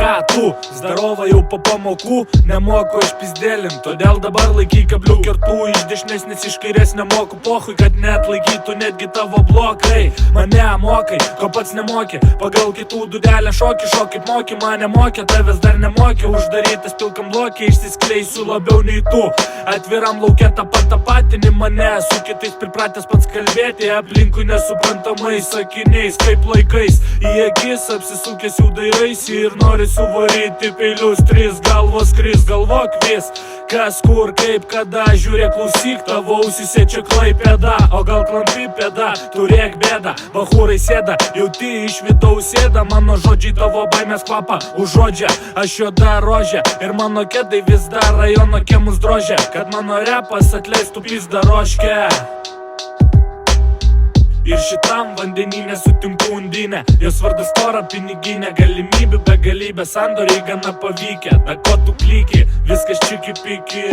Ką tu, zdarova jau po pamokų, nemoku išpizdėlint, todėl dabar laikyk kabliuk ir tų iš dešinės, nes iš kairės nemoku pohui, kad net laikytų netgi tavo blokai. Mane mokai, ko pats nemokė, pagal kitų dudelę šokį, šokit moky, mane mokė, tavęs dar nemokė, uždarytas pilkam blokė, išsiskleisiu labiau nei tu. Atviram lauke tą patini mane, su kitais pripratęs pats kalbėti, aplinkui nesuprantamais sakiniais, kaip laikais, į akis apsisukęs jau dairaisi ir nori suvaryti peilius, 3 galvos kris, galvok vis, kas kur, kaip, kada, žiūrėk, klausyk, tavo ausyse čia Klaipėda, o gal klampi pėda, turėk bėdą, bachūrai sėda, jauti iš vidaus sėda, mano žodžiai tavo baimės kvapą užuodžia, aš juoda rožė ir mano kėdai vis dar rajono kiemus drožia, kad mano repas atleistų pizdaroškę. Ir šitam vandenyne sutinku undinę, jos vardas stora piniginė, galimybių begalybė, sandoriai gana pavykę, dakotų klyki, viskas čiki piki.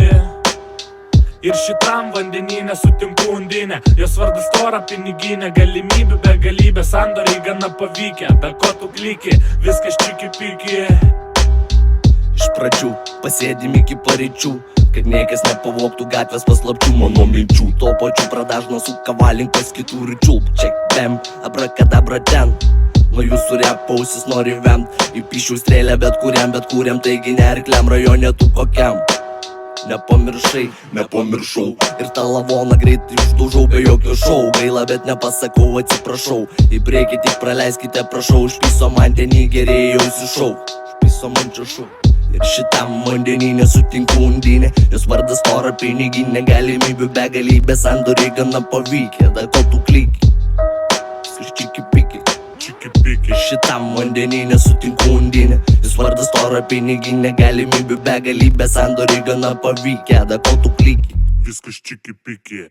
Ir šitam vandenyne sutinku undinę, jos vardas stora piniginė, galimybių begalybė, sandoriai gana pavykę, dakotų klyki, viskas čiki piki. Iš pradžių pasėdim iki paryčių, kad niekas nepavogtų gatvės paslapčių mano minčių. Tuo pačiu pradažno su kavalinkas kitų ir čiulp. Check bam, abrakadabra ten. Nuo jūsų repo ausis nori vemt, įpišiau strėlę bet kuriam, taigi nerkliam rajone tu kokiam. Nepamiršau ir tą lavoną greitai uždaužau be jokio šou. Gaila, bet nepasakau atsiprašau, į priekį tik praleiskite prašau, užpiso man ten į gerėjausi šau, užpiso man čia šau. Ir šitam vandenyne sutinku undinę, jos vardas stora piniginė, galimybių begalybė, sandoriai gana pavykę, dakotų klyki, viskas čiki piki. Ir šitam vandenyne sutinku undinę, jos vardas stora piniginė, galimybių begalybė, sandoriai gana pavykę, dakotų klyki, viskas čiki piki.